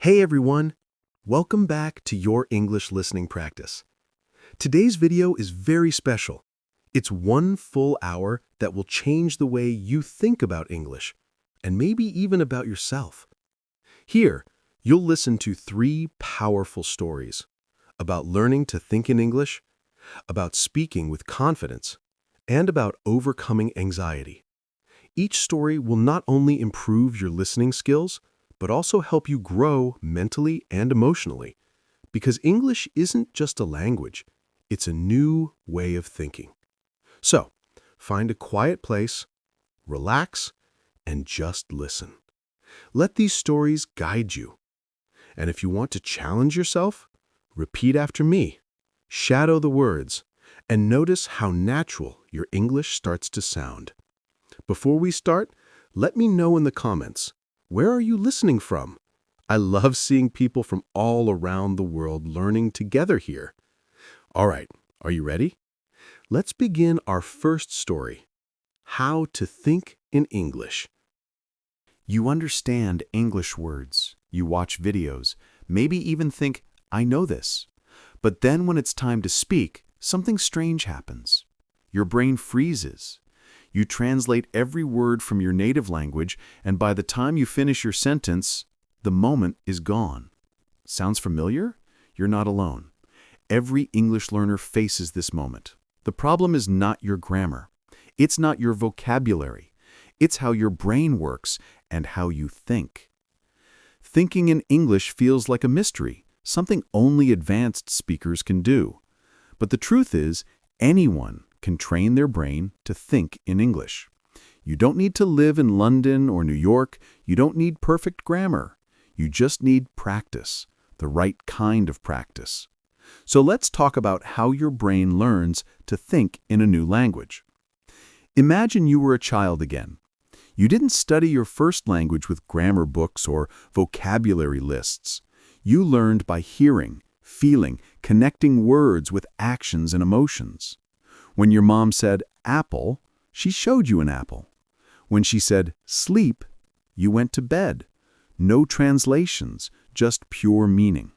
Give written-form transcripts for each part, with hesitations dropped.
Hey everyone! Welcome back to your English listening practice. Today's video is very special. It's 1 full hour that will change the way you think about English, and maybe even about yourself. Here, you'll listen to 3 powerful stories about learning to think in English, about speaking with confidence, and about overcoming anxiety. Each story will not only improve your listening skills, but also help you grow mentally and emotionally. Because English isn't just a language, it's a new way of thinking. So, find a quiet place, relax, and just listen. Let these stories guide you. And if you want to challenge yourself, repeat after me, shadow the words, and notice how natural your English starts to sound. Before we start, let me know in the comments, where are you listening from? I love seeing people from all around the world learning together here. All right, are you ready? Let's begin our first story, How to Think in English. You understand English words, you watch videos, maybe even think, I know this. But then when it's time to speak, something strange happens. Your brain freezes. You translate every word from your native language, and by the time you finish your sentence, the moment is gone. Sounds familiar? You're not alone. Every English learner faces this moment. The problem is not your grammar. It's not your vocabulary. It's how your brain works and how you think. Thinking in English feels like a mystery, something only advanced speakers can do. But the truth is, anyone can train their brain to think in English. You don't need to live in London or New York. You don't need perfect grammar. You just need practice, the right kind of practice. So let's talk about how your brain learns to think in a new language. Imagine you were a child again. You didn't study your first language with grammar books or vocabulary lists. You learned by hearing, feeling, connecting words with actions and emotions. When your mom said apple, she showed you an apple. When she said sleep, you went to bed. No translations, just pure meaning.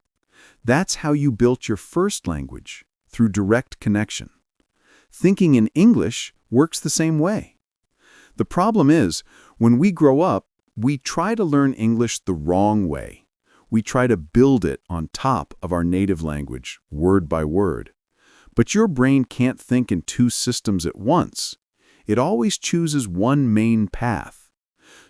That's how you built your first language, through direct connection. Thinking in English works the same way. The problem is, when we grow up, we try to learn English the wrong way. We try to build it on top of our native language, word by word. But your brain can't think in 2 systems at once. It always chooses one main path.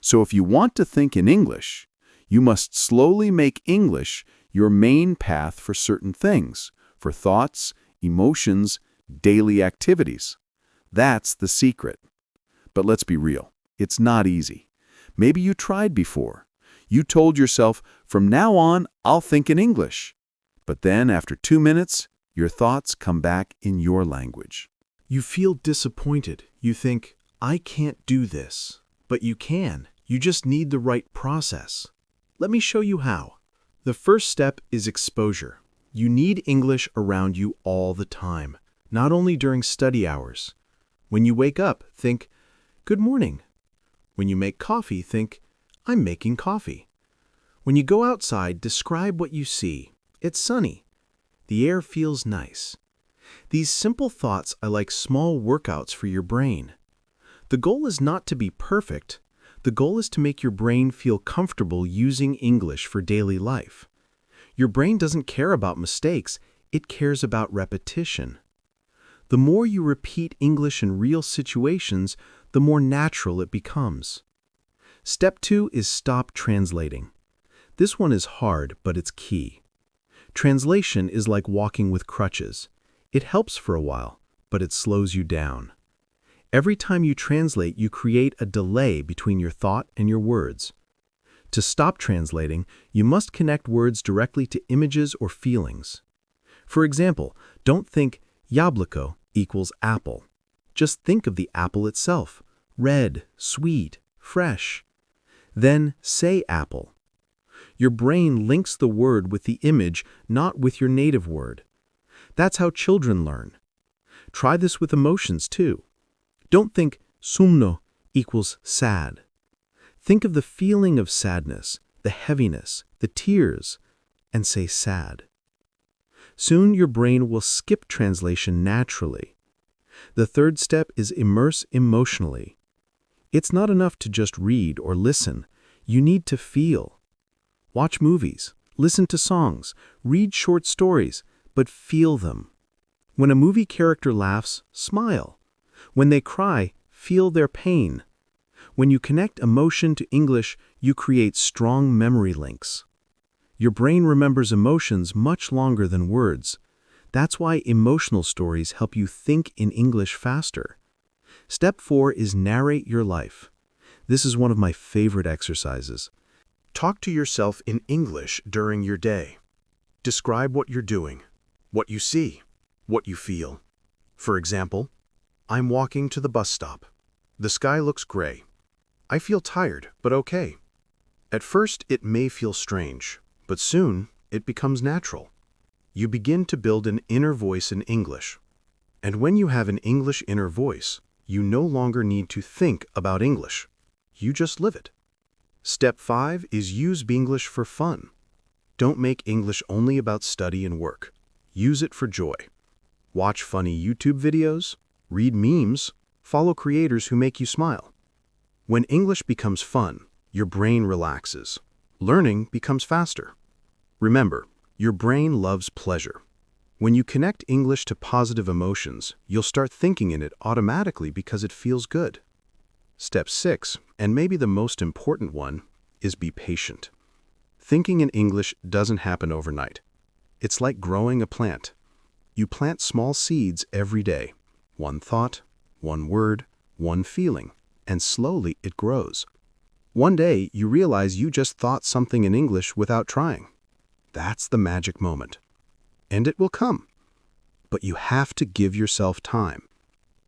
So if you want to think in English, you must slowly make English your main path for certain things, for thoughts, emotions, daily activities. That's the secret. But let's be real, it's not easy. Maybe you tried before. You told yourself, from now on, I'll think in English. But then after 2 minutes, your thoughts come back in your language. You feel disappointed. You think, I can't do this. But you can. You just need the right process. Let me show you how. The first step is exposure. You need English around you all the time, not only during study hours. When you wake up, think, good morning. When you make coffee, think, I'm making coffee. When you go outside, describe what you see. It's sunny. The air feels nice. These simple thoughts are like small workouts for your brain. The goal is not to be perfect. The goal is to make your brain feel comfortable using English for daily life. Your brain doesn't care about mistakes. It cares about repetition. The more you repeat English in real situations, the more natural it becomes. Step 2 is stop translating. This one is hard, but it's key. Translation is like walking with crutches. It helps for a while, but it slows you down. Every time you translate, you create a delay between your thought and your words. To stop translating, you must connect words directly to images or feelings. For example, don't think яблоко equals apple. Just think of the apple itself, red, sweet, fresh. Then say apple. Your brain links the word with the image, not with your native word. That's how children learn. Try this with emotions too. Don't think sumno equals sad. Think of the feeling of sadness, the heaviness, the tears, and say sad. Soon your brain will skip translation naturally. The third step is immerse emotionally. It's not enough to just read or listen. You need to feel. Watch movies, listen to songs, read short stories, but feel them. When a movie character laughs, smile. When they cry, feel their pain. When you connect emotion to English, you create strong memory links. Your brain remembers emotions much longer than words. That's why emotional stories help you think in English faster. Step 4 is narrate your life. This is one of my favorite exercises. Talk to yourself in English during your day. Describe what you're doing, what you see, what you feel. For example, I'm walking to the bus stop. The sky looks gray. I feel tired, but okay. At first, it may feel strange, but soon it becomes natural. You begin to build an inner voice in English. And when you have an English inner voice, you no longer need to think about English. You just live it. Step 5 is use Binglish for fun. Don't make English only about study and work. Use it for joy. Watch funny YouTube videos, read memes, follow creators who make you smile. When English becomes fun, your brain relaxes. Learning becomes faster. Remember, your brain loves pleasure. When you connect English to positive emotions, you'll start thinking in it automatically because it feels good. Step 6, and maybe the most important one, is be patient. Thinking in English doesn't happen overnight. It's like growing a plant. You plant small seeds every day. One thought, one word, one feeling, and slowly it grows. One day, you realize you just thought something in English without trying. That's the magic moment. And it will come. But you have to give yourself time.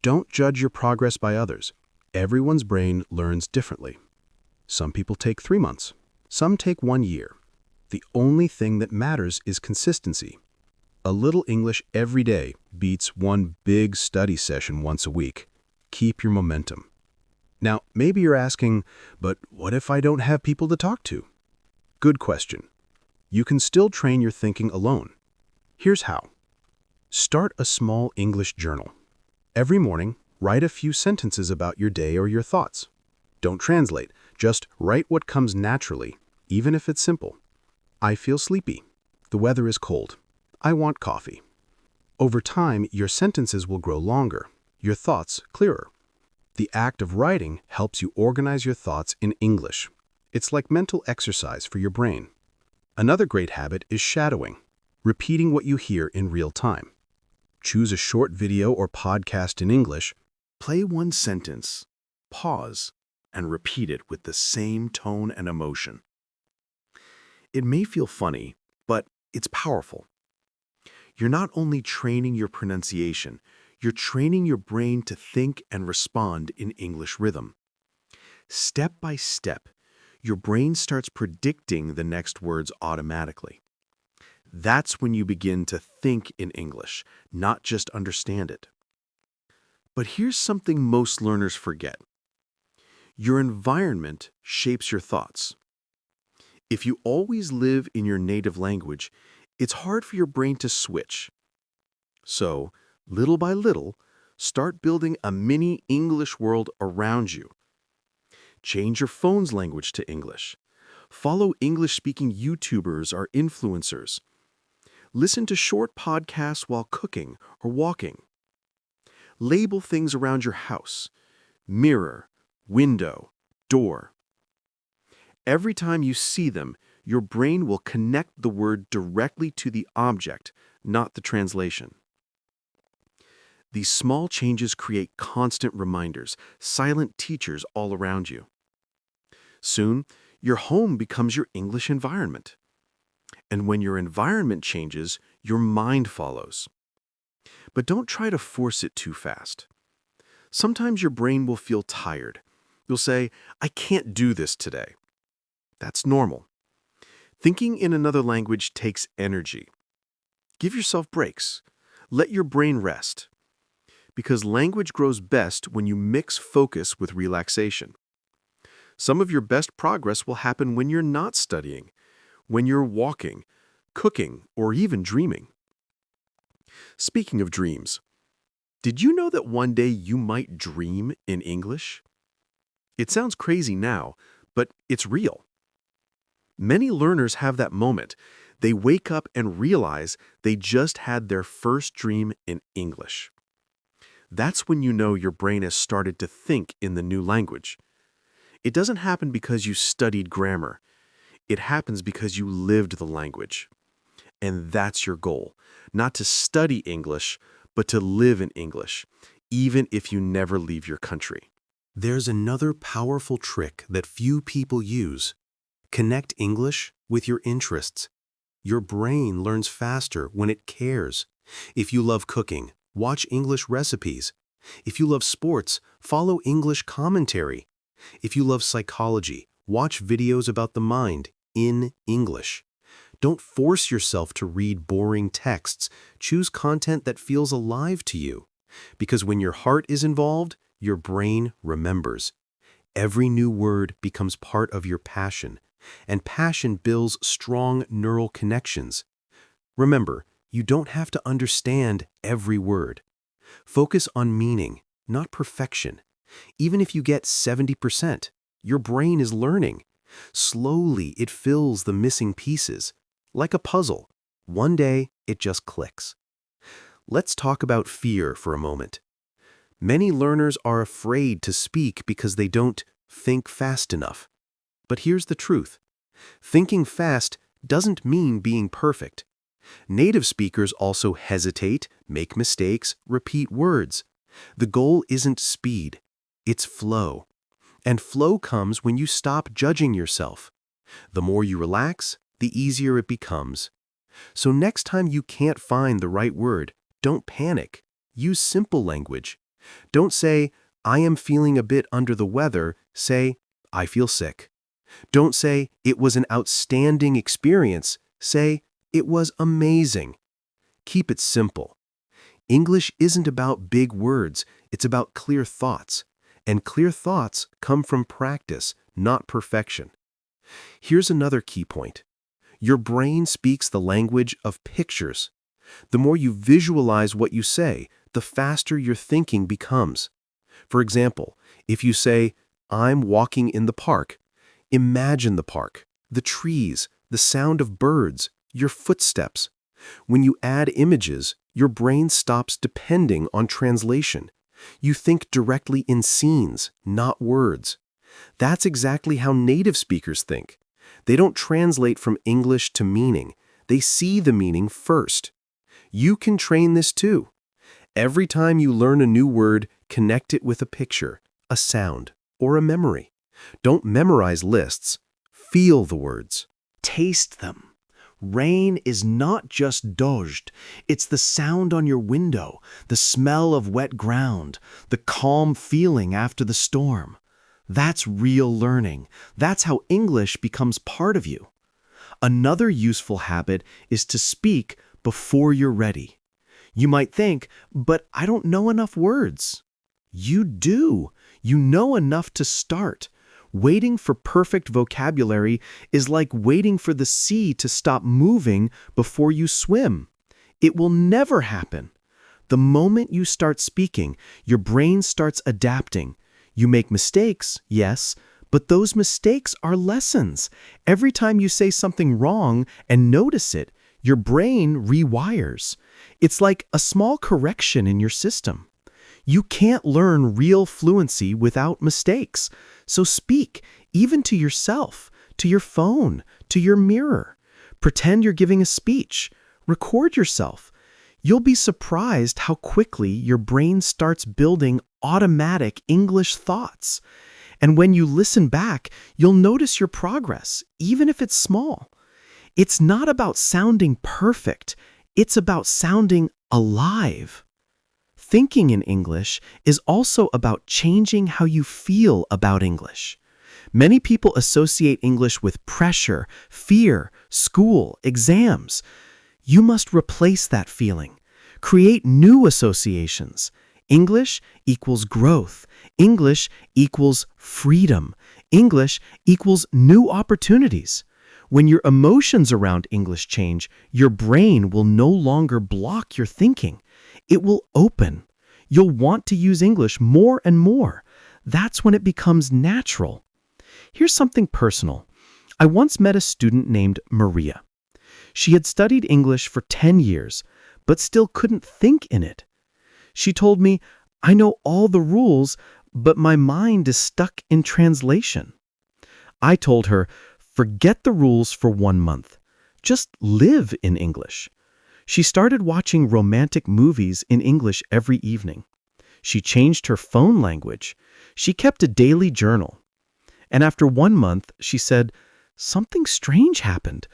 Don't judge your progress by others. Everyone's brain learns differently. Some people take 3 months. Some take 1 year. The only thing that matters is consistency. A little English every day beats one big study session once a week. Keep your momentum. Now, maybe you're asking, but what if I don't have people to talk to? Good question. You can still train your thinking alone. Here's how. Start a small English journal. Every morning, write a few sentences about your day or your thoughts. Don't translate, just write what comes naturally, even if it's simple. I feel sleepy. The weather is cold. I want coffee. Over time, your sentences will grow longer, your thoughts clearer. The act of writing helps you organize your thoughts in English. It's like mental exercise for your brain. Another great habit is shadowing, repeating what you hear in real time. Choose a short video or podcast in English, play one sentence, pause, and repeat it with the same tone and emotion. It may feel funny, but it's powerful. You're not only training your pronunciation, you're training your brain to think and respond in English rhythm. Step by step, your brain starts predicting the next words automatically. That's when you begin to think in English, not just understand it. But here's something most learners forget. Your environment shapes your thoughts. If you always live in your native language, it's hard for your brain to switch. So, little by little, start building a mini English world around you. Change your phone's language to English. Follow English-speaking YouTubers or influencers. Listen to short podcasts while cooking or walking. Label things around your house: mirror, window, door. Every time you see them, your brain will connect the word directly to the object, not the translation. These small changes create constant reminders, silent teachers all around you. Soon, your home becomes your English environment. And when your environment changes, your mind follows. But don't try to force it too fast. Sometimes your brain will feel tired. You'll say, "I can't do this today." That's normal. Thinking in another language takes energy. Give yourself breaks. Let your brain rest. Because language grows best when you mix focus with relaxation. Some of your best progress will happen when you're not studying, when you're walking, cooking, or even dreaming. Speaking of dreams, did you know that one day you might dream in English? It sounds crazy now, but it's real. Many learners have that moment. They wake up and realize they just had their first dream in English. That's when you know your brain has started to think in the new language. It doesn't happen because you studied grammar. It happens because you lived the language. And that's your goal, not to study English, but to live in English, even if you never leave your country. There's another powerful trick that few people use. Connect English with your interests. Your brain learns faster when it cares. If you love cooking, watch English recipes. If you love sports, follow English commentary. If you love psychology, watch videos about the mind in English. Don't force yourself to read boring texts. Choose content that feels alive to you. Because when your heart is involved, your brain remembers. Every new word becomes part of your passion, and passion builds strong neural connections. Remember, you don't have to understand every word. Focus on meaning, not perfection. Even if you get 70%, your brain is learning. Slowly, it fills the missing pieces. Like a puzzle, one day it just clicks. Let's talk about fear for a moment. Many learners are afraid to speak because they don't think fast enough. But here's the truth. Thinking fast doesn't mean being perfect. Native speakers also hesitate, make mistakes, repeat words. The goal isn't speed, it's flow. And flow comes when you stop judging yourself. The more you relax, the easier it becomes. So next time you can't find the right word, don't panic. Use simple language. Don't say, I am feeling a bit under the weather. Say, I feel sick. Don't say, it was an outstanding experience. Say, it was amazing. Keep it simple. English isn't about big words, it's about clear thoughts. And clear thoughts come from practice, not perfection. Here's another key point. Your brain speaks the language of pictures. The more you visualize what you say, the faster your thinking becomes. For example, if you say, I'm walking in the park, imagine the park, the trees, the sound of birds, your footsteps. When you add images, your brain stops depending on translation. You think directly in scenes, not words. That's exactly how native speakers think. They don't translate from English to meaning. They see the meaning first. You can train this too. Every time you learn a new word, connect it with a picture, a sound, or a memory. Don't memorize lists. Feel the words. Taste them. Rain is not just dozed. It's the sound on your window, the smell of wet ground, the calm feeling after the storm. That's real learning. That's how English becomes part of you. Another useful habit is to speak before you're ready. You might think, but I don't know enough words. You do. You know enough to start. Waiting for perfect vocabulary is like waiting for the sea to stop moving before you swim. It will never happen. The moment you start speaking, your brain starts adapting. You make mistakes, yes, but those mistakes are lessons. Every time you say something wrong and notice it, your brain rewires. It's like a small correction in your system. You can't learn real fluency without mistakes. So speak, even to yourself, to your phone, to your mirror. Pretend you're giving a speech. Record yourself. You'll be surprised how quickly your brain starts building automatic English thoughts. And when you listen back, you'll notice your progress, even if it's small. It's not about sounding perfect. It's about sounding alive. Thinking in English is also about changing how you feel about English. Many people associate English with pressure, fear, school, exams. You must replace that feeling. Create new associations. English equals growth. English equals freedom. English equals new opportunities. When your emotions around English change, your brain will no longer block your thinking. It will open. You'll want to use English more and more. That's when it becomes natural. Here's something personal. I once met a student named Maria. She had studied English for 10 years, but still couldn't think in it. She told me, "I know all the rules, but my mind is stuck in translation." I told her, "Forget the rules for 1 month. Just live in English." She started watching romantic movies in English every evening. She changed her phone language. She kept a daily journal. And after 1 month, she said, "Something strange happened.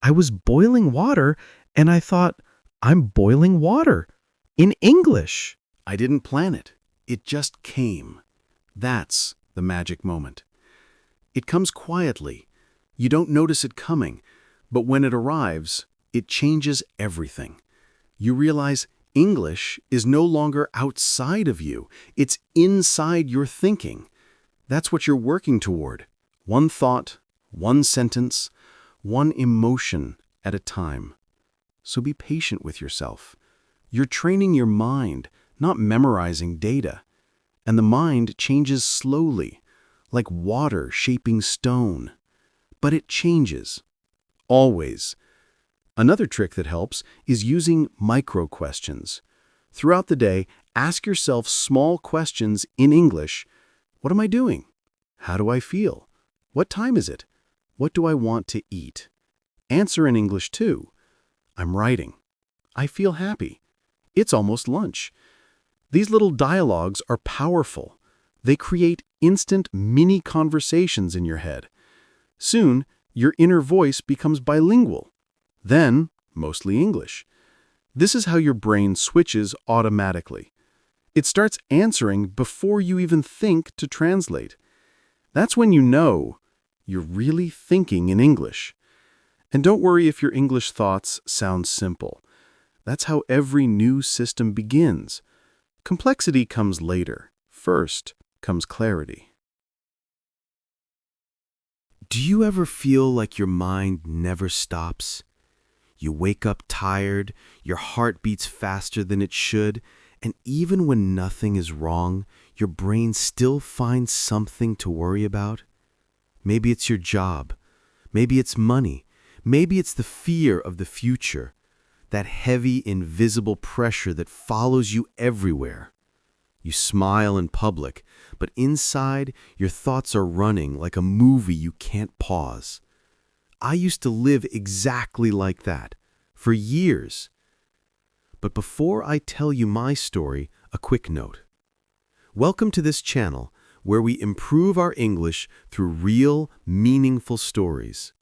I was boiling water, and I thought, I'm boiling water in English." I didn't plan it. It just came. That's the magic moment. It comes quietly. You don't notice it coming, but when it arrives, it changes everything. You realize English is no longer outside of you. It's inside your thinking. That's what you're working toward. One thought, one sentence, one emotion at a time. So be patient with yourself. You're training your mind, not memorizing data. And the mind changes slowly, like water shaping stone. But it changes. Always. Another trick that helps is using micro-questions. Throughout the day, ask yourself small questions in English. What am I doing? How do I feel? What time is it? What do I want to eat? Answer in English too. I'm writing. I feel happy. It's almost lunch. These little dialogues are powerful. They create instant mini conversations in your head. Soon, your inner voice becomes bilingual. Then, mostly English. This is how your brain switches automatically. It starts answering before you even think to translate. That's when you know you're really thinking in English. And don't worry if your English thoughts sound simple. That's how every new system begins. Complexity comes later. First comes clarity. Do you ever feel like your mind never stops? You wake up tired, your heart beats faster than it should, and even when nothing is wrong, your brain still finds something to worry about? Maybe it's your job. Maybe it's money. Maybe it's the fear of the future. That heavy, invisible pressure that follows you everywhere. You smile in public, but inside, your thoughts are running like a movie you can't pause. I used to live exactly like that, for years. But before I tell you my story, a quick note. Welcome to this channel, where we improve our English through real, meaningful stories.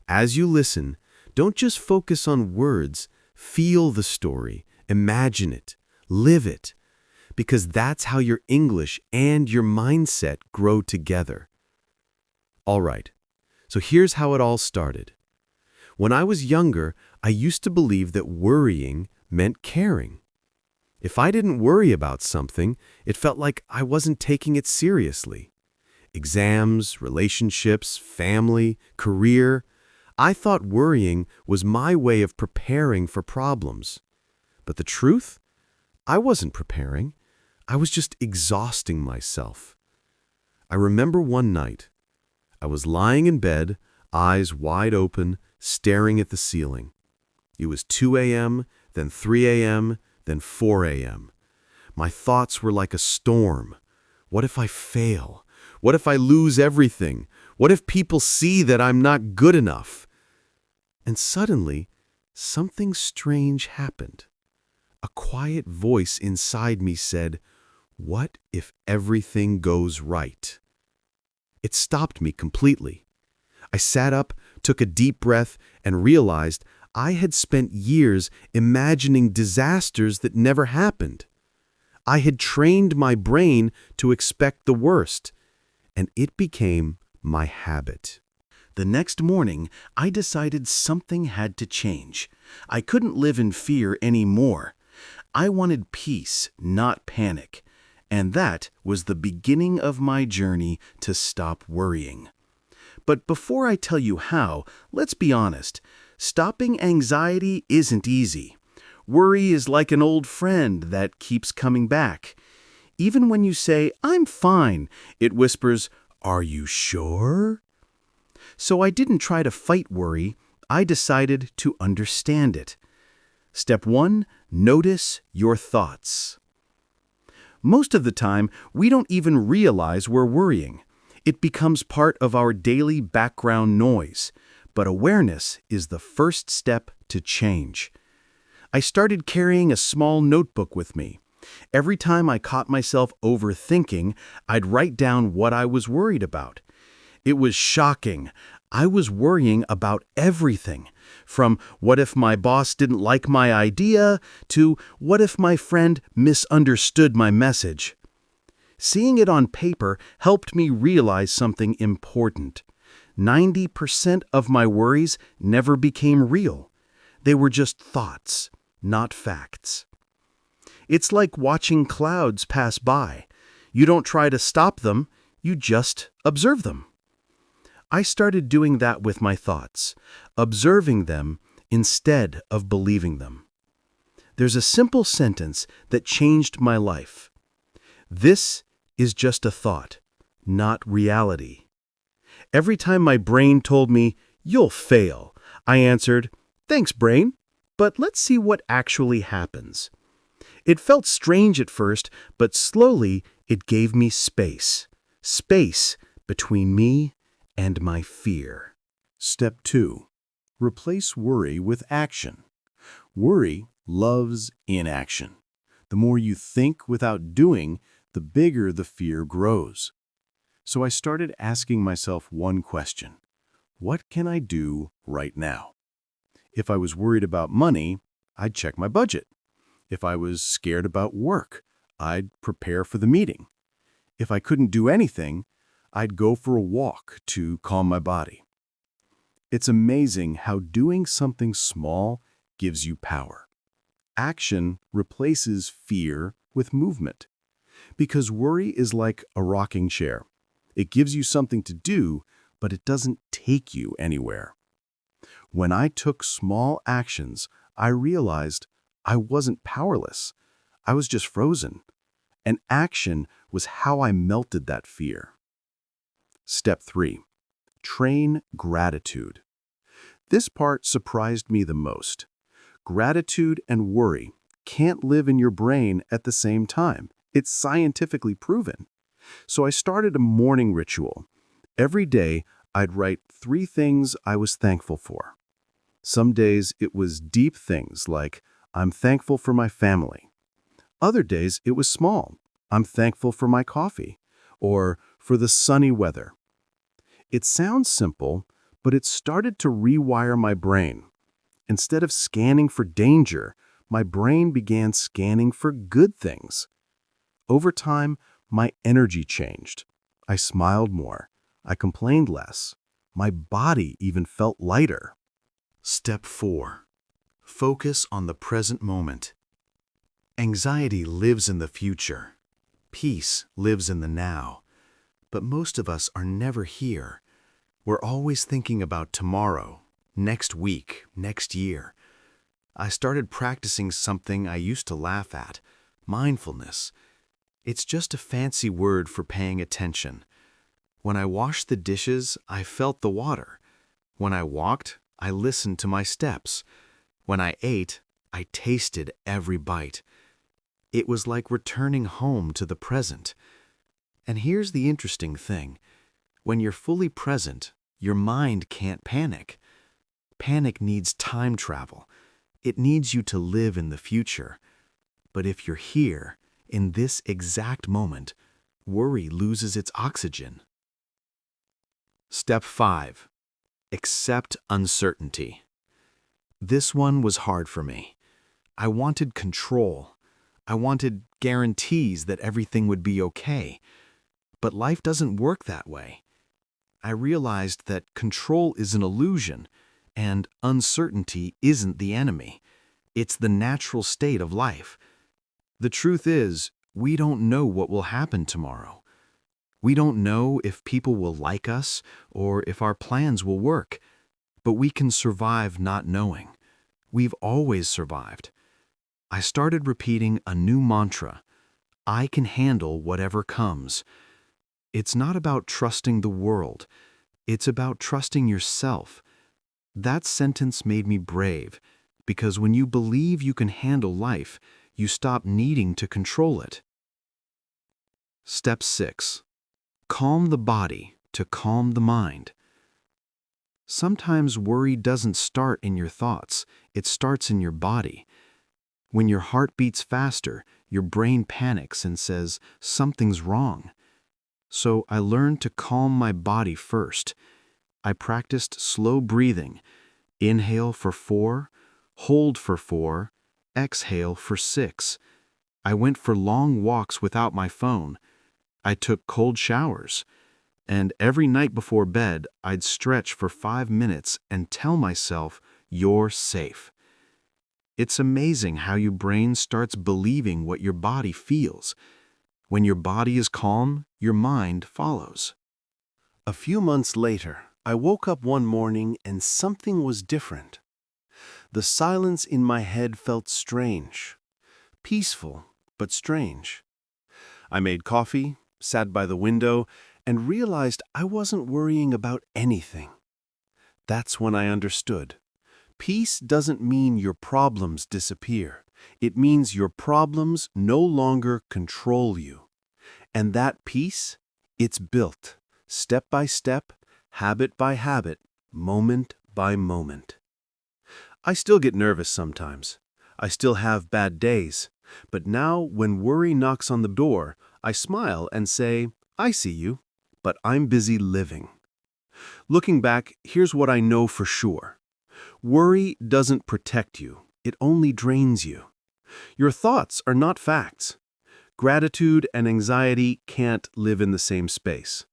As you listen, don't just focus on words, feel the story, imagine it, live it, because that's how your English and your mindset grow together. All right, so here's how it all started. When I was younger, I used to believe that worrying meant caring. If I didn't worry about something, it felt like I wasn't taking it seriously. Exams, relationships, family, career. I thought worrying was my way of preparing for problems. But the truth? I wasn't preparing. I was just exhausting myself. I remember one night. I was lying in bed, eyes wide open, staring at the ceiling. It was 2 a.m., then 3 a.m., then 4 a.m. My thoughts were like a storm. What if I fail? What if I lose everything? What if people see that I'm not good enough? And suddenly, something strange happened. A quiet voice inside me said, "What if everything goes right?" It stopped me completely. I sat up, took a deep breath, and realized I had spent years imagining disasters that never happened. I had trained my brain to expect the worst, and it became my habit. The next morning, I decided something had to change. I couldn't live in fear anymore. I wanted peace, not panic. And that was the beginning of my journey to stop worrying. But before I tell you how, let's be honest. Stopping anxiety isn't easy. Worry is like an old friend that keeps coming back. Even when you say, "I'm fine," it whispers, "Are you sure?" So I didn't try to fight worry. I decided to understand it. Step 1, notice your thoughts. Most of the time, we don't even realize we're worrying. It becomes part of our daily background noise. But awareness is the first step to change. I started carrying a small notebook with me. Every time I caught myself overthinking, I'd write down what I was worried about. It was shocking. I was worrying about everything, from what if my boss didn't like my idea to what if my friend misunderstood my message. Seeing it on paper helped me realize something important. 90% of my worries never became real. They were just thoughts, not facts. It's like watching clouds pass by. You don't try to stop them, you just observe them. I started doing that with my thoughts, observing them instead of believing them. There's a simple sentence that changed my life. This is just a thought, not reality. Every time my brain told me, "You'll fail," I answered, "Thanks, brain, but let's see what actually happens." It felt strange at first, but slowly it gave me space. Space between me and my fear. Step 2. Replace worry with action. Worry loves inaction. The more you think without doing, the bigger the fear grows. So I started asking myself one question. What can I do right now? If I was worried about money, I'd check my budget. If I was scared about work, I'd prepare for the meeting. If I couldn't do anything, I'd go for a walk to calm my body. It's amazing how doing something small gives you power. Action replaces fear with movement. Because worry is like a rocking chair. It gives you something to do, but it doesn't take you anywhere. When I took small actions, I realized I wasn't powerless. I was just frozen. And action was how I melted that fear. Step 3. Train gratitude. This part surprised me the most. Gratitude and worry can't live in your brain at the same time. It's scientifically proven. So I started a morning ritual. Every day, I'd write 3 things I was thankful for. Some days it was deep things like, "I'm thankful for my family." Other days it was small. "I'm thankful for my coffee," or "for the sunny weather." It sounds simple, but it started to rewire my brain. Instead of scanning for danger, my brain began scanning for good things. Over time, my energy changed. I smiled more. I complained less. My body even felt lighter. Step 4. Focus on the present moment. Anxiety lives in the future. Peace lives in the now. But most of us are never here. We're always thinking about tomorrow, next week, next year. I started practicing something I used to laugh at, mindfulness. It's just a fancy word for paying attention. When I washed the dishes, I felt the water. When I walked, I listened to my steps. When I ate, I tasted every bite. It was like returning home to the present. And here's the interesting thing. When you're fully present, your mind can't panic. Panic needs time travel. It needs you to live in the future. But if you're here, in this exact moment, worry loses its oxygen. Step 5. Accept uncertainty. This one was hard for me. I wanted control. I wanted guarantees that everything would be okay. But life doesn't work that way. I realized that control is an illusion, and uncertainty isn't the enemy. It's the natural state of life. The truth is, we don't know what will happen tomorrow. We don't know if people will like us or if our plans will work, but we can survive not knowing. We've always survived. I started repeating a new mantra: I can handle whatever comes. It's not about trusting the world. It's about trusting yourself. That sentence made me brave, because when you believe you can handle life, you stop needing to control it. Step 6. Calm the body to calm the mind. Sometimes worry doesn't start in your thoughts, it starts in your body. When your heart beats faster, your brain panics and says, something's wrong. So I learned to calm my body first. I practiced slow breathing. Inhale for 4, hold for 4, exhale for 6. I went for long walks without my phone. I took cold showers. And every night before bed, I'd stretch for 5 minutes and tell myself, you're safe. It's amazing how your brain starts believing what your body feels. When your body is calm, your mind follows. A few months later, I woke up one morning and something was different. The silence in my head felt strange. Peaceful, but strange. I made coffee, sat by the window, and realized I wasn't worrying about anything. That's when I understood. Peace doesn't mean your problems disappear. It means your problems no longer control you. And that peace, it's built, step by step, habit by habit, moment by moment. I still get nervous sometimes. I still have bad days. But now, when worry knocks on the door, I smile and say, I see you, but I'm busy living. Looking back, here's what I know for sure. Worry doesn't protect you. It only drains you. Your thoughts are not facts. Gratitude and anxiety can't live in the same space.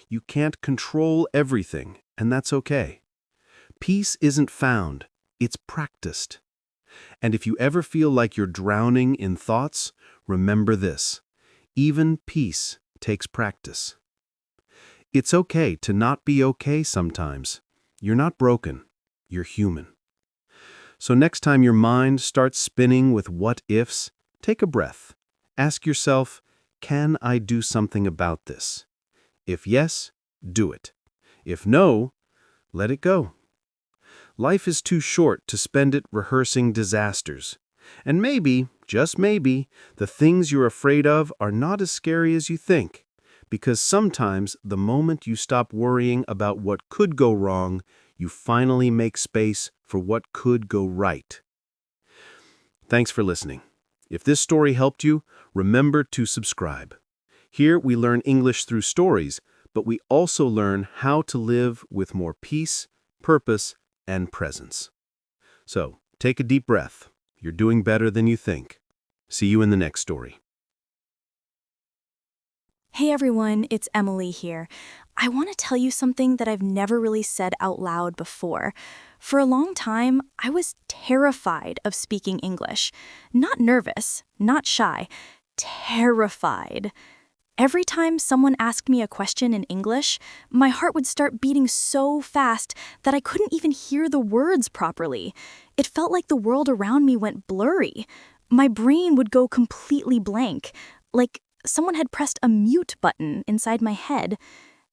You can't control everything, and that's okay. Peace isn't found, it's practiced. And if you ever feel like you're drowning in thoughts, remember this: even peace takes practice. It's okay to not be okay sometimes. You're not broken, you're human. So next time your mind starts spinning with what-ifs, take a breath. Ask yourself, can I do something about this? If yes, do it. If no, let it go. Life is too short to spend it rehearsing disasters. And maybe, just maybe, the things you're afraid of are not as scary as you think. Because sometimes, the moment you stop worrying about what could go wrong, you finally make space for what could go right. Thanks for listening. If this story helped you, remember to subscribe. Here we learn English through stories, but we also learn how to live with more peace, purpose, and presence. So, take a deep breath. You're doing better than you think. See you in the next story. Hey everyone, it's Emily here. I want to tell you something that I've never really said out loud before. For a long time, I was terrified of speaking English. Not nervous, not shy, terrified. Every time someone asked me a question in English, my heart would start beating so fast that I couldn't even hear the words properly. It felt like the world around me went blurry. My brain would go completely blank, like someone had pressed a mute button inside my head.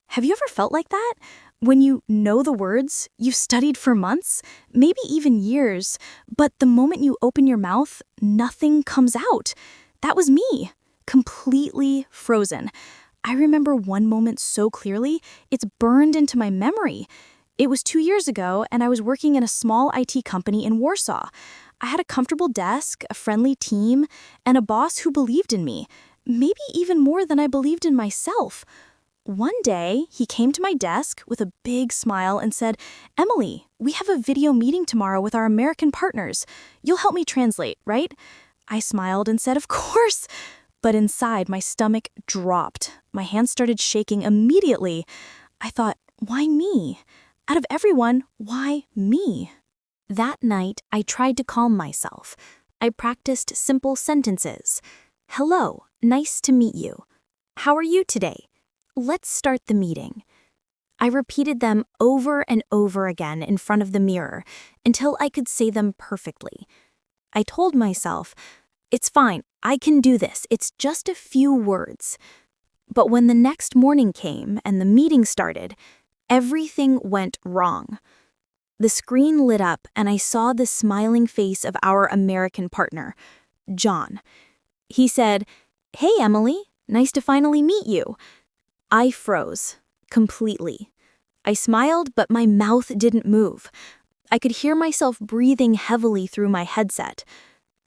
Have you ever felt like that? When you know the words, you've studied for months, maybe even years, but the moment you open your mouth, nothing comes out. That was me, completely frozen. I remember one moment so clearly, it's burned into my memory. It was 2 years ago, and I was working in a small IT company in Warsaw. I had a comfortable desk, a friendly team, and a boss who believed in me. Maybe even more than I believed in myself. One day, he came to my desk with a big smile and said, "Emily, we have a video meeting tomorrow with our American partners. You'll help me translate, right?" I smiled and said, "Of course." But inside, my stomach dropped. My hands started shaking immediately. I thought, why me? Out of everyone, why me? That night, I tried to calm myself. I practiced simple sentences. Hello, nice to meet you. How are you today? let's start the meeting. I repeated them over and over again in front of the mirror until I could say them perfectly. I told myself, it's fine, I can do this, it's just a few words. But when the next morning came and the meeting started, everything went wrong. The screen lit up and I saw the smiling face of our American partner, John. He said, "Hey, Emily, nice to finally meet you." I froze, completely. I smiled, but my mouth didn't move. I could hear myself breathing heavily through my headset.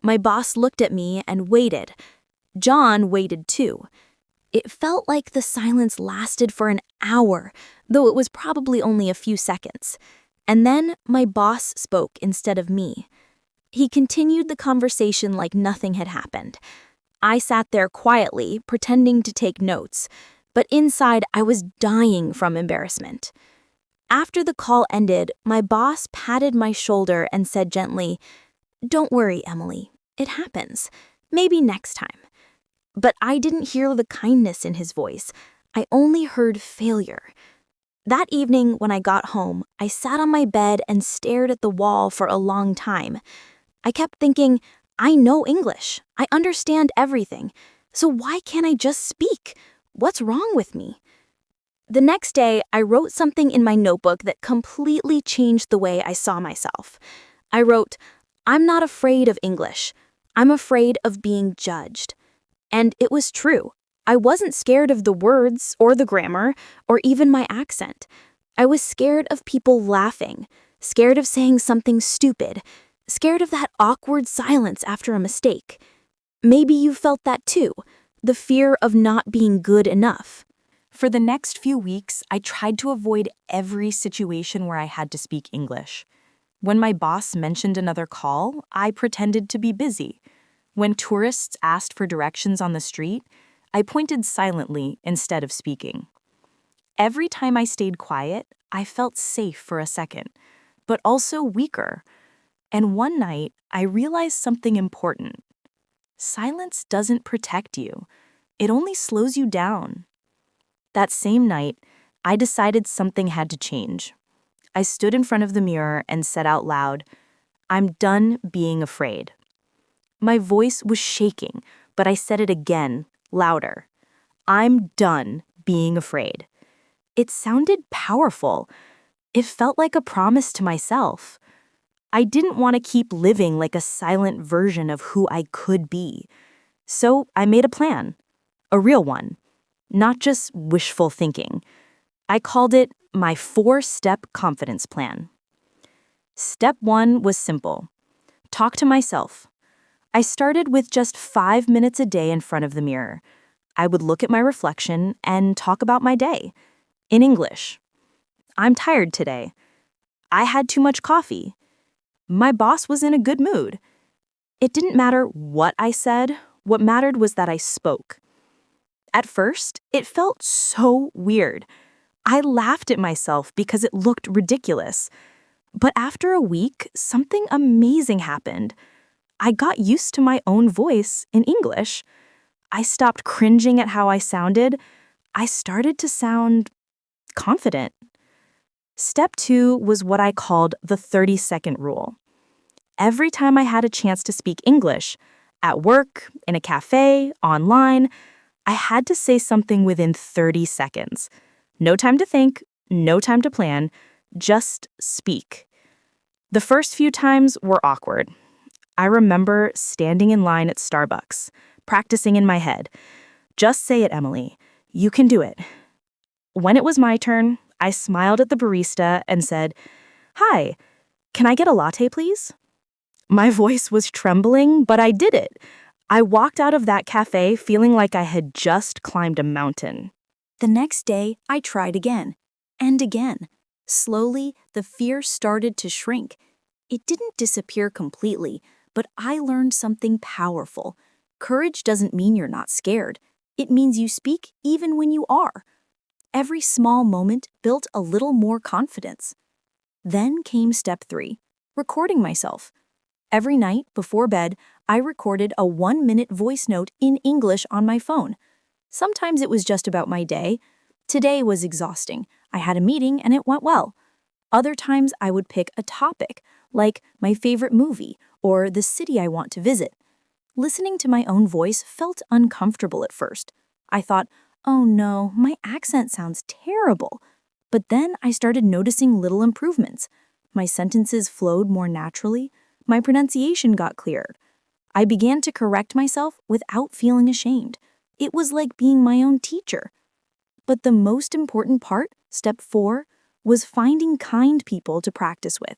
My boss looked at me and waited. John waited too. It felt like the silence lasted for an hour, though it was probably only a few seconds. And then my boss spoke instead of me. He continued the conversation like nothing had happened. I sat there quietly, pretending to take notes, but inside I was dying from embarrassment. After the call ended, my boss patted my shoulder and said gently, "Don't worry, Emily. It happens. Maybe next time." But I didn't hear the kindness in his voice. I only heard failure. That evening, when I got home, I sat on my bed and stared at the wall for a long time. I kept thinking, I know English. I understand everything. So why can't I just speak? What's wrong with me? The next day, I wrote something in my notebook that completely changed the way I saw myself. I wrote, "I'm not afraid of English. I'm afraid of being judged." And it was true. I wasn't scared of the words or the grammar or even my accent. I was scared of people laughing, scared of saying something stupid, scared of that awkward silence after a mistake. Maybe you felt that too, the fear of not being good enough. For the next few weeks, I tried to avoid every situation where I had to speak English. When my boss mentioned another call, I pretended to be busy. When tourists asked for directions on the street, I pointed silently instead of speaking. Every time I stayed quiet, I felt safe for a second, but also weaker. And one night, I realized something important. Silence doesn't protect you. It only slows you down. That same night, I decided something had to change. I stood in front of the mirror and said out loud, "I'm done being afraid." My voice was shaking, but I said it again, louder. "I'm done being afraid." It sounded powerful. It felt like a promise to myself. I didn't want to keep living like a silent version of who I could be. So I made a plan, a real one, not just wishful thinking. I called it my 4-step confidence plan. Step 1 was simple. Talk to myself. I started with just 5 minutes a day in front of the mirror. I would look at my reflection and talk about my day. In English. "I'm tired today. I had too much coffee. My boss was in a good mood." It didn't matter what I said. What mattered was that I spoke. At first, it felt so weird. I laughed at myself because it looked ridiculous. But after a week, something amazing happened. I got used to my own voice in English. I stopped cringing at how I sounded. I started to sound confident. Step 2 was what I called the 30-second rule. Every time I had a chance to speak English, at work, in a cafe, online, I had to say something within 30 seconds. No time to think, no time to plan, just speak. The first few times were awkward. I remember standing in line at Starbucks, practicing in my head. "Just say it, Emily. You can do it." When it was my turn, I smiled at the barista and said, "Hi, can I get a latte, please?" My voice was trembling, but I did it. I walked out of that cafe feeling like I had just climbed a mountain. The next day, I tried again, and again. Slowly, the fear started to shrink. It didn't disappear completely, but I learned something powerful. Courage doesn't mean you're not scared. It means you speak even when you are. Every small moment built a little more confidence. Then came step 3, recording myself. Every night before bed, I recorded a 1-minute voice note in English on my phone. Sometimes it was just about my day. Today was exhausting. I had a meeting and it went well. Other times I would pick a topic, like my favorite movie or the city I want to visit. Listening to my own voice felt uncomfortable at first. I thought, oh no, my accent sounds terrible. But then I started noticing little improvements. My sentences flowed more naturally. My pronunciation got clearer. I began to correct myself without feeling ashamed. It was like being my own teacher. But the most important part, step 4, was finding kind people to practice with.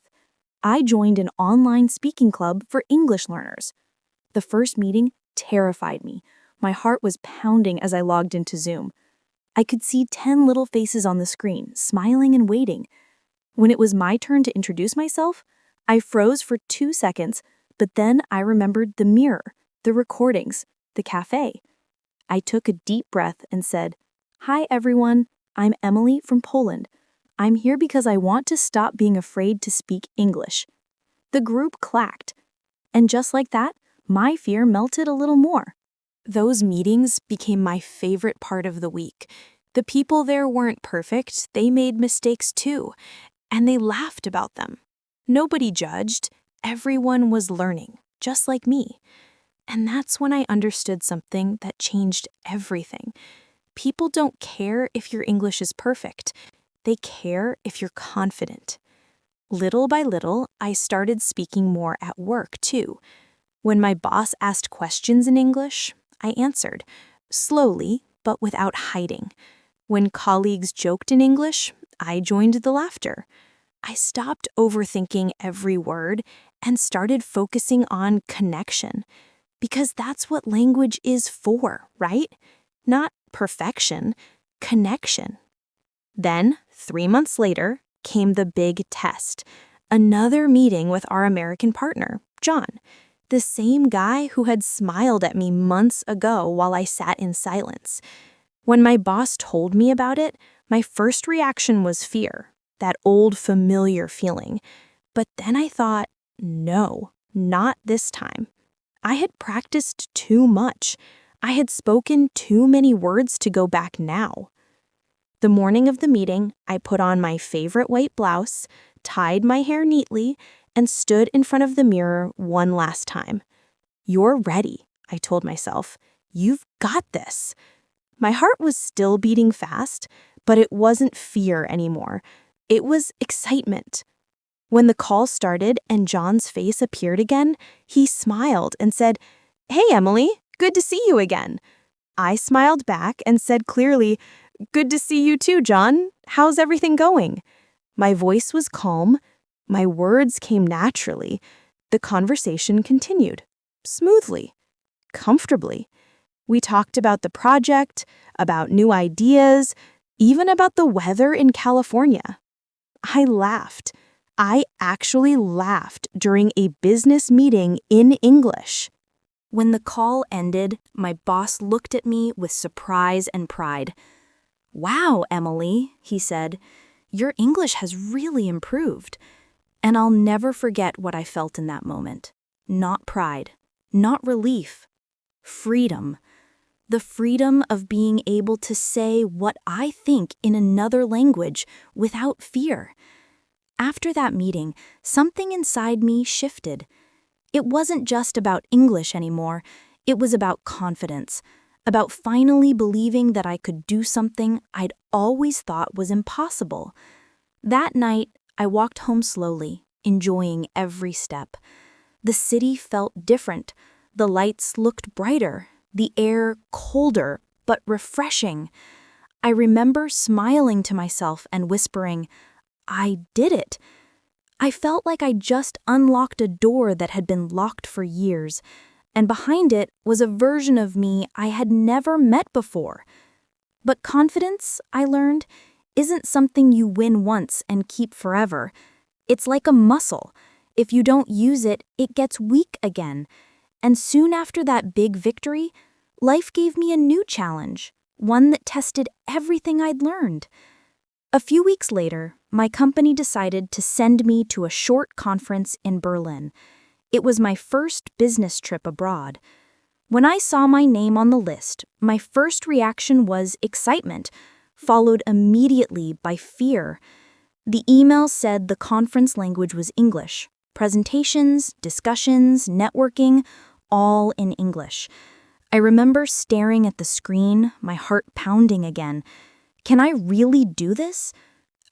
I joined an online speaking club for English learners. The first meeting terrified me. My heart was pounding as I logged into Zoom. I could see 10 little faces on the screen, smiling and waiting. When it was my turn to introduce myself, I froze for 2 seconds, but then I remembered the mirror, the recordings, the cafe. I took a deep breath and said, "Hi everyone, I'm Emily from Poland. I'm here because I want to stop being afraid to speak English." The group clacked, and just like that, my fear melted a little more. Those meetings became my favorite part of the week. The people there weren't perfect, they made mistakes too, and they laughed about them. Nobody judged, everyone was learning, just like me. And that's when I understood something that changed everything. People don't care if your English is perfect. They care if you're confident. Little by little, I started speaking more at work, too. When my boss asked questions in English, I answered, slowly, but without hiding. When colleagues joked in English, I joined the laughter. I stopped overthinking every word and started focusing on connection. Because that's what language is for, right? Not perfection, connection. Then, 3 months later, came the big test. Another meeting with our American partner, John, the same guy who had smiled at me months ago while I sat in silence. When my boss told me about it, my first reaction was fear, that old familiar feeling. But then I thought, no, not this time. I had practiced too much. I had spoken too many words to go back now. The morning of the meeting, I put on my favorite white blouse, tied my hair neatly, and stood in front of the mirror one last time. "You're ready," I told myself. "You've got this." My heart was still beating fast, but it wasn't fear anymore. It was excitement. When the call started and John's face appeared again, he smiled and said, "Hey, Emily, good to see you again." I smiled back and said clearly, "Good to see you too, John. How's everything going?" My voice was calm. My words came naturally. The conversation continued, smoothly, comfortably. We talked about the project, about new ideas, even about the weather in California. I laughed. I actually laughed during a business meeting in English. When the call ended, my boss looked at me with surprise and pride. "Wow, Emily," he said, "your English has really improved." And I'll never forget what I felt in that moment. Not pride, not relief, freedom. The freedom of being able to say what I think in another language without fear. After that meeting, something inside me shifted. It wasn't just about English anymore. It was about confidence, about finally believing that I could do something I'd always thought was impossible. That night, I walked home slowly, enjoying every step. The city felt different. The lights looked brighter, the air colder, but refreshing. I remember smiling to myself and whispering, "I did it." I felt like I just unlocked a door that had been locked for years, and behind it was a version of me I had never met before. But confidence, I learned, isn't something you win once and keep forever. It's like a muscle. If you don't use it, it gets weak again. And soon after that big victory, life gave me a new challenge, one that tested everything I'd learned. A few weeks later, my company decided to send me to a short conference in Berlin. It was my first business trip abroad. When I saw my name on the list, my first reaction was excitement. followed immediately by fear. The email said the conference language was English. Presentations, discussions, networking, all in English. I remember staring at the screen, my heart pounding again. Can I really do this?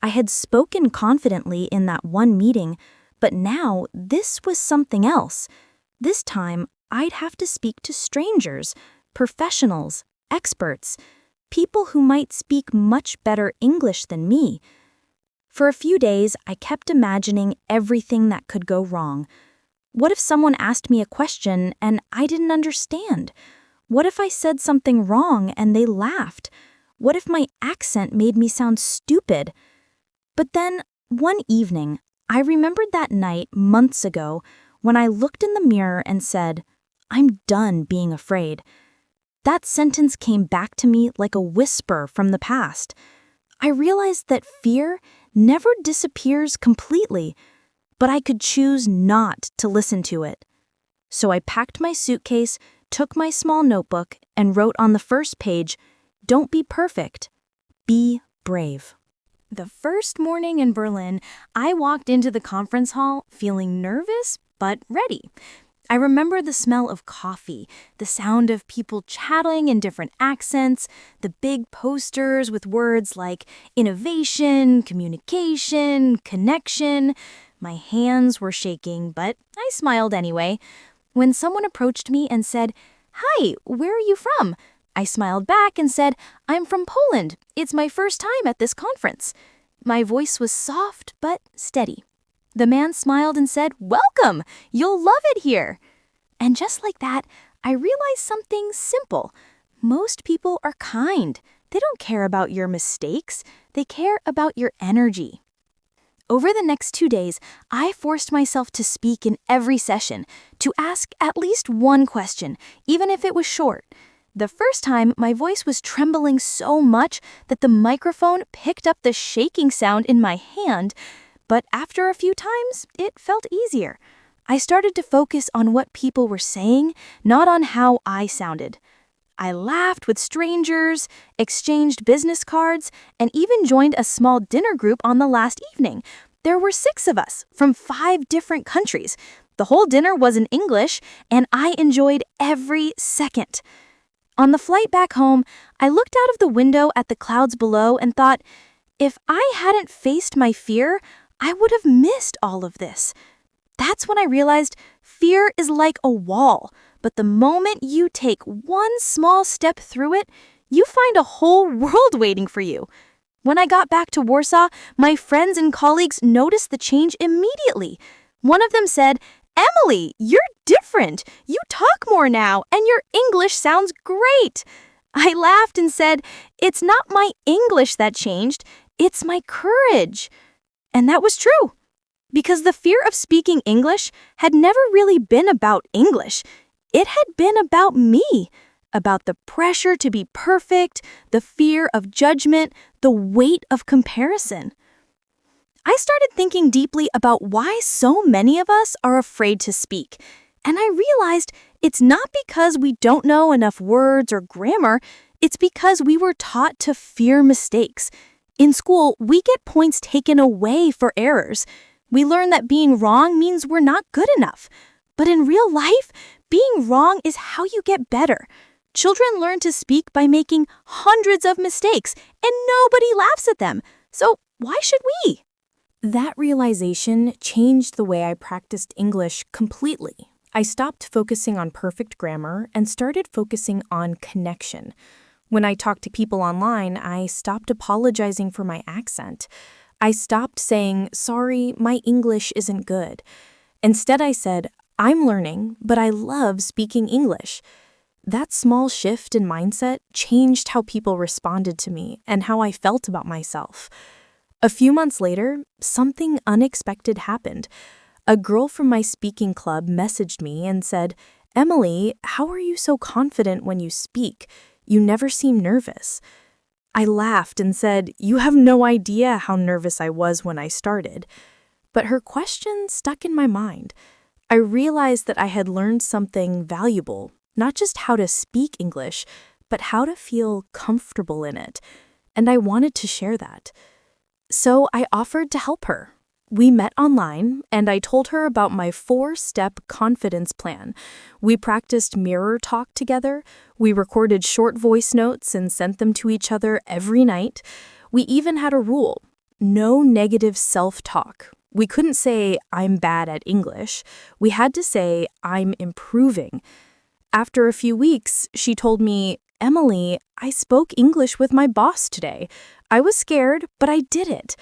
I had spoken confidently in that one meeting, but now this was something else. This time, I'd have to speak to strangers, professionals, experts, people who might speak much better English than me. For a few days, I kept imagining everything that could go wrong. What if someone asked me a question and I didn't understand? What if I said something wrong and they laughed? What if my accent made me sound stupid? But then, one evening, I remembered that night months ago when I looked in the mirror and said, "I'm done being afraid." That sentence came back to me like a whisper from the past. I realized that fear never disappears completely, but I could choose not to listen to it. So I packed my suitcase, took my small notebook, and wrote on the first page, "Don't be perfect, be brave." The first morning in Berlin, I walked into the conference hall feeling nervous but ready. I remember the smell of coffee, the sound of people chatting in different accents, the big posters with words like innovation, communication, connection. My hands were shaking, but I smiled anyway. When someone approached me and said, "Hi, where are you from?" I smiled back and said, "I'm from Poland. It's my first time at this conference." My voice was soft but steady. The man smiled and said, "Welcome! You'll love it here." And just like that, I realized something simple. Most people are kind. They don't care about your mistakes. They care about your energy. Over the next 2 days, I forced myself to speak in every session, to ask at least one question, even if it was short. The first time, my voice was trembling so much that the microphone picked up the shaking sound in my hand, but after a few times, it felt easier. I started to focus on what people were saying, not on how I sounded. I laughed with strangers, exchanged business cards, and even joined a small dinner group on the last evening. There were 6 of us from 5 different countries. The whole dinner was in English, and I enjoyed every second. On the flight back home, I looked out of the window at the clouds below and thought, if I hadn't faced my fear, I would have missed all of this. That's when I realized fear is like a wall, but the moment you take one small step through it, you find a whole world waiting for you. When I got back to Warsaw, my friends and colleagues noticed the change immediately. One of them said, "Emily, you're different. You talk more now, and your English sounds great." I laughed and said, "It's not my English that changed, it's my courage." And that was true. Because the fear of speaking English had never really been about English. It had been about me, about the pressure to be perfect, the fear of judgment, the weight of comparison. I started thinking deeply about why so many of us are afraid to speak, and I realized it's not because we don't know enough words or grammar, it's because we were taught to fear mistakes. In school, we get points taken away for errors. We learn that being wrong means we're not good enough. But in real life, being wrong is how you get better. Children learn to speak by making hundreds of mistakes, and nobody laughs at them. So why should we? That realization changed the way I practiced English completely. I stopped focusing on perfect grammar and started focusing on connection. When I talked to people online, I stopped apologizing for my accent. I stopped saying, "Sorry, my English isn't good." Instead, I said, "I'm learning, but I love speaking English." That small shift in mindset changed how people responded to me and how I felt about myself. A few months later, something unexpected happened. A girl from my speaking club messaged me and said, "Emily, how are you so confident when you speak? You never seem nervous." I laughed and said, "You have no idea how nervous I was when I started." But her question stuck in my mind. I realized that I had learned something valuable, not just how to speak English, but how to feel comfortable in it. and I wanted to share that. So I offered to help her. We met online, and I told her about my 4-step confidence plan. We practiced mirror talk together. We recorded short voice notes and sent them to each other every night. We even had a rule: no negative self-talk. We couldn't say, "I'm bad at English." We had to say, "I'm improving." After a few weeks, she told me, "Emily, I spoke English with my boss today. I was scared, but I did it."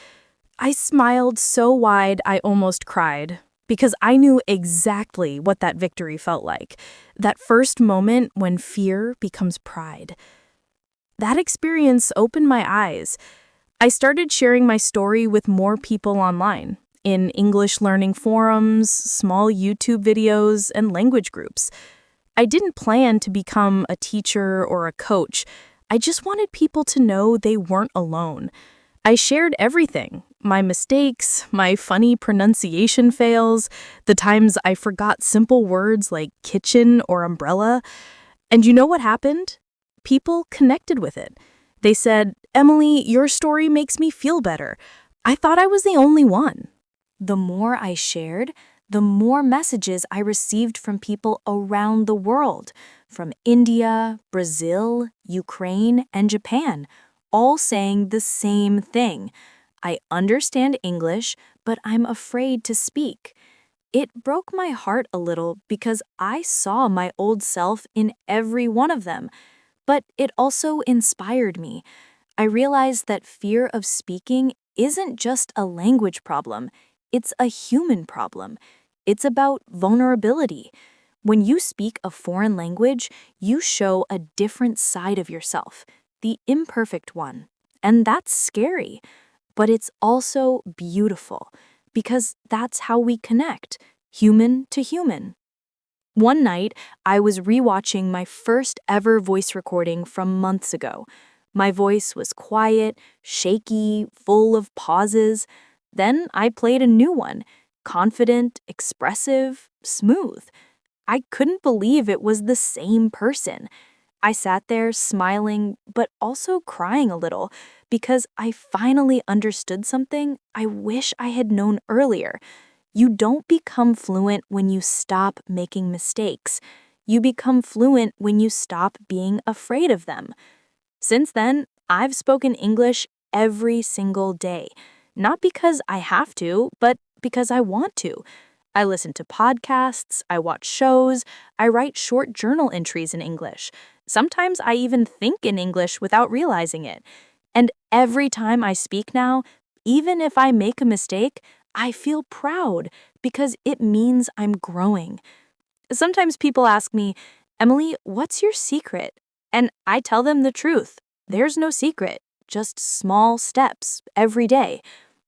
I smiled so wide I almost cried, because I knew exactly what that victory felt like. That first moment when fear becomes pride. That experience opened my eyes. I started sharing my story with more people online, in English learning forums, small YouTube videos, and language groups. I didn't plan to become a teacher or a coach. I just wanted people to know they weren't alone. I shared everything: my mistakes, my funny pronunciation fails, the times I forgot simple words like kitchen or umbrella. And you know what happened? People connected with it. They said, "Emily, your story makes me feel better." I thought I was the only one. The more I shared, the more messages I received from people around the world, from India, Brazil, Ukraine, and Japan, all saying the same thing: "I understand English, but I'm afraid to speak." It broke my heart a little because I saw my old self in every one of them, but it also inspired me. I realized that fear of speaking isn't just a language problem, it's a human problem. It's about vulnerability. When you speak a foreign language, you show a different side of yourself, the imperfect one. And that's scary, but it's also beautiful, because that's how we connect, human to human. One night, I was rewatching my first ever voice recording from months ago. My voice was quiet, shaky, full of pauses. Then I played a new one, confident, expressive, smooth. I couldn't believe it was the same person. I sat there smiling, but also crying a little, because I finally understood something I wish I had known earlier. You don't become fluent when you stop making mistakes. You become fluent when you stop being afraid of them. Since then, I've spoken English every single day, not because I have to, but because I want to. I listen to podcasts, I watch shows, I write short journal entries in English. Sometimes I even think in English without realizing it. And every time I speak now, even if I make a mistake, I feel proud because it means I'm growing. Sometimes people ask me, "Emily, what's your secret?" And I tell them the truth. There's no secret, just small steps every day.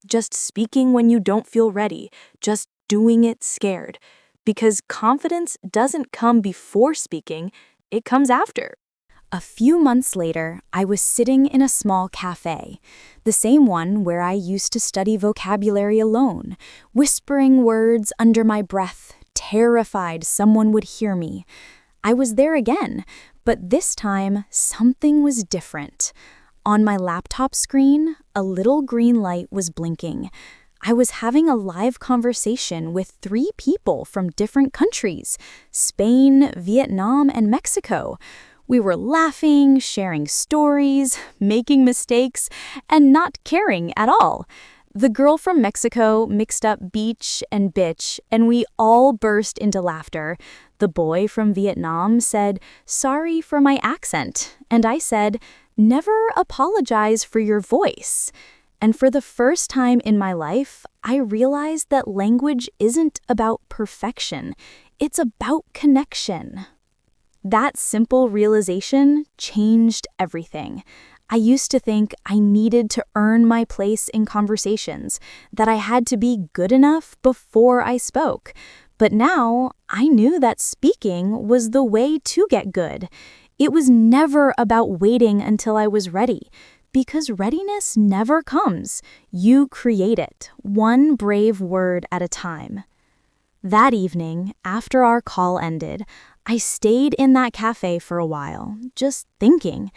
Just speaking when you don't feel ready, just doing it scared. Because confidence doesn't come before speaking, it comes after. A few months later, I was sitting in a small cafe, the same one where I used to study vocabulary alone, whispering words under my breath, terrified someone would hear me. I was there again, but this time something was different. On my laptop screen, a little green light was blinking. I was having a live conversation with 3 people from different countries: Spain, Vietnam, and Mexico. We were laughing, sharing stories, making mistakes, and not caring at all. The girl from Mexico mixed up beach and bitch, and we all burst into laughter. The boy from Vietnam said, "Sorry for my accent," and I said, "Never apologize for your voice." And for the first time in my life, I realized that language isn't about perfection. It's about connection. That simple realization changed everything. I used to think I needed to earn my place in conversations, that I had to be good enough before I spoke. But now I knew that speaking was the way to get good. It was never about waiting until I was ready, because readiness never comes. You create it, one brave word at a time. That evening, after our call ended, I stayed in that cafe for a while, just thinking.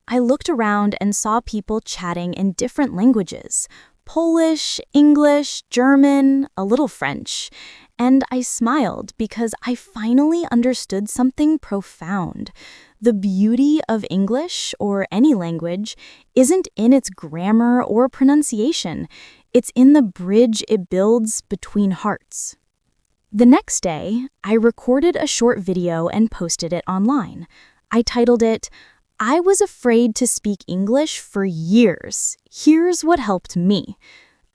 I looked around and saw people chatting in different languages: Polish, English, German, a little French. And I smiled because I finally understood something profound. The beauty of English, or any language, isn't in its grammar or pronunciation. It's in the bridge it builds between hearts. The next day, I recorded a short video and posted it online. I titled it, "I was afraid to speak English for years. Here's what helped me."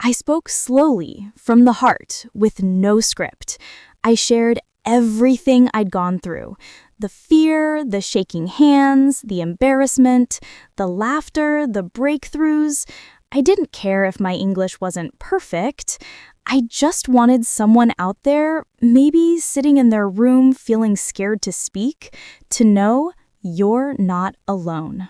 I spoke slowly, from the heart, with no script. I shared everything I'd gone through: the fear, the shaking hands, the embarrassment, the laughter, the breakthroughs. I didn't care if my English wasn't perfect. I just wanted someone out there, maybe sitting in their room feeling scared to speak, to know you're not alone.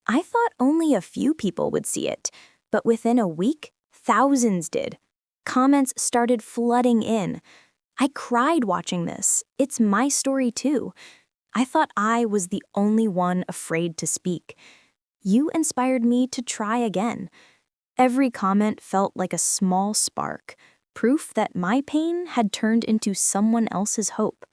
I thought only a few people would see it, but within a week, thousands did. Comments started flooding in. I cried watching this. It's my story too. I thought I was the only one afraid to speak. You inspired me to try again. Every comment felt like a small spark, proof that my pain had turned into someone else's hope.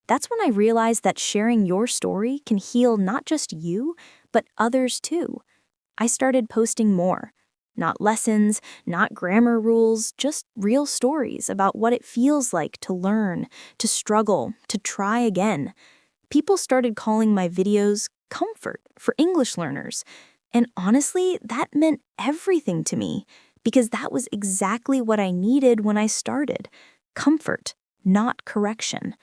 That's when I realized that sharing your story can heal not just you, but others too. I started posting more. Not lessons, not grammar rules, just real stories about what it feels like to learn, to struggle, to try again. People started calling my videos comfort for English learners. And honestly, that meant everything to me, because that was exactly what I needed when I started. Comfort, not correction.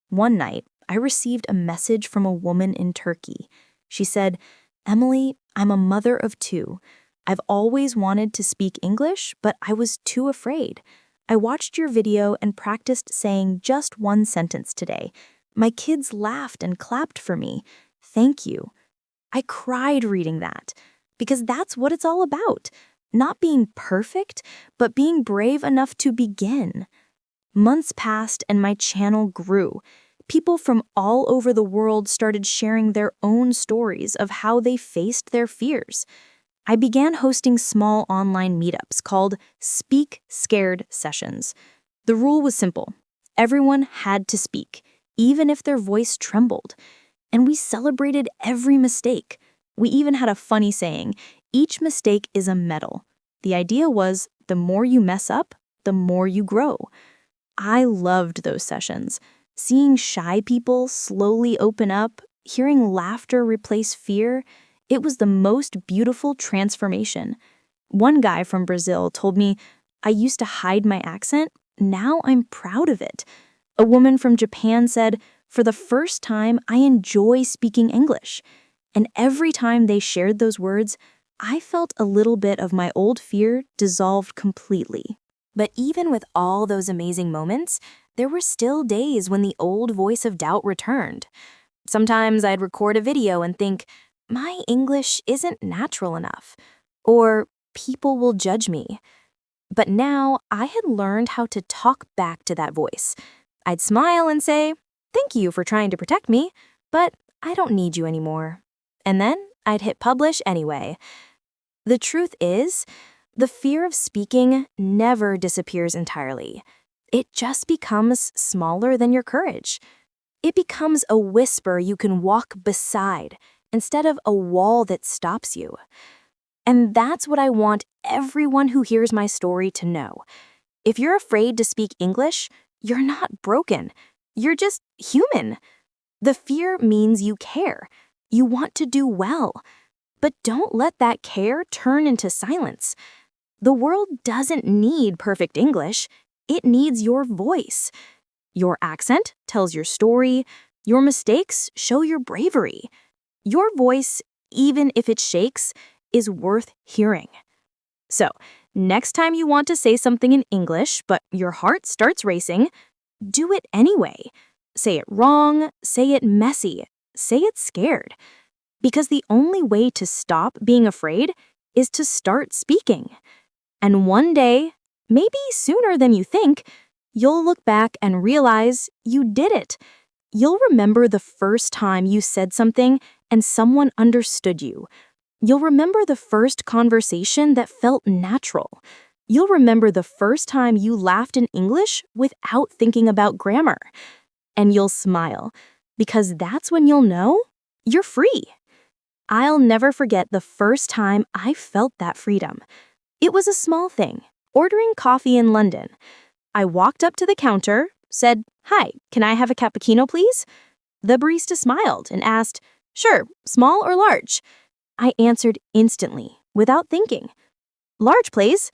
One night, I received a message from a woman in Turkey. She said, "Emily, I'm a mother of two. I've always wanted to speak English, but I was too afraid. I watched your video and practiced saying just one sentence today. My kids laughed and clapped for me. Thank you." I cried reading that, because that's what it's all about. Not being perfect, but being brave enough to begin. Months passed and my channel grew. People from all over the world started sharing their own stories of how they faced their fears. I began hosting small online meetups called Speak Scared sessions. The rule was simple. Everyone had to speak, even if their voice trembled. And we celebrated every mistake. We even had a funny saying: each mistake is a medal. The idea was, the more you mess up, the more you grow. I loved those sessions. Seeing shy people slowly open up, hearing laughter replace fear, it was the most beautiful transformation. One guy from Brazil told me, "I used to hide my accent. Now I'm proud of it." A woman from Japan said, "For the first time, I enjoy speaking English." And every time they shared those words, I felt a little bit of my old fear dissolved completely. But even with all those amazing moments, there were still days when the old voice of doubt returned. Sometimes I'd record a video and think, my English isn't natural enough, or people will judge me. But now I had learned how to talk back to that voice. I'd smile and say, "Thank you for trying to protect me, but I don't need you anymore." And then I'd hit publish anyway. The truth is, the fear of speaking never disappears entirely. It just becomes smaller than your courage. It becomes a whisper you can walk beside instead of a wall that stops you. And that's what I want everyone who hears my story to know. If you're afraid to speak English, you're not broken. You're just human. The fear means you care. You want to do well. But don't let that care turn into silence. The world doesn't need perfect English. It needs your voice. Your accent tells your story. Your mistakes show your bravery. Your voice, even if it shakes, is worth hearing. So, next time you want to say something in English, but your heart starts racing, do it anyway. Say it wrong, say it messy, say it scared. Because the only way to stop being afraid is to start speaking. And one day, maybe sooner than you think, you'll look back and realize you did it. You'll remember the first time you said something and someone understood you. You'll remember the first conversation that felt natural. You'll remember the first time you laughed in English without thinking about grammar. And you'll smile, because that's when you'll know you're free. I'll never forget the first time I felt that freedom. It was a small thing, ordering coffee in London. I walked up to the counter, said, "Hi, can I have a cappuccino, please?" The barista smiled and asked, "Sure, small or large?" I answered instantly, without thinking. "Large, please."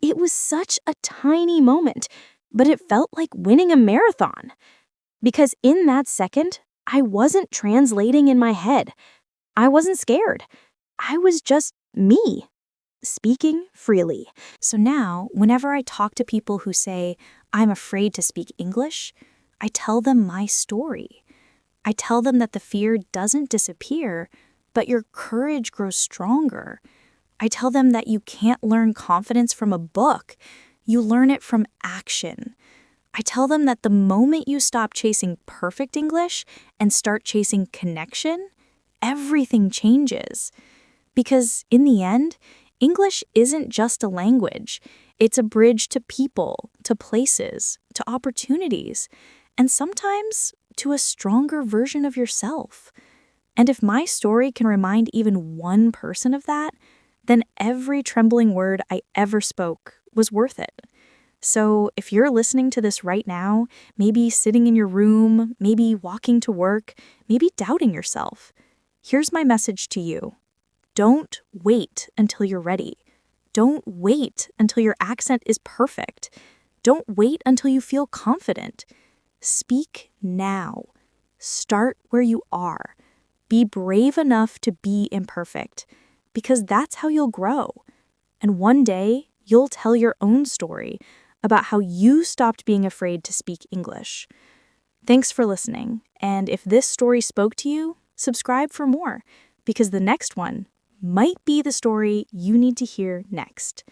It was such a tiny moment, but it felt like winning a marathon. Because in that second, I wasn't translating in my head. I wasn't scared. I was just me, speaking freely. So now, whenever I talk to people who say, "I'm afraid to speak English," I tell them my story. I tell them that the fear doesn't disappear, but your courage grows stronger. I tell them that you can't learn confidence from a book. You learn it from action. I tell them that the moment you stop chasing perfect English and start chasing connection, everything changes. Because in the end, English isn't just a language. It's a bridge to people, to places, to opportunities, and sometimes to a stronger version of yourself. And if my story can remind even one person of that, then every trembling word I ever spoke was worth it. So if you're listening to this right now, maybe sitting in your room, maybe walking to work, maybe doubting yourself, here's my message to you. Don't wait until you're ready. Don't wait until your accent is perfect. Don't wait until you feel confident. Speak now. Start where you are. Be brave enough to be imperfect, because that's how you'll grow. And one day, you'll tell your own story about how you stopped being afraid to speak English. Thanks for listening, and if this story spoke to you, subscribe for more, because the next one might be the story you need to hear next.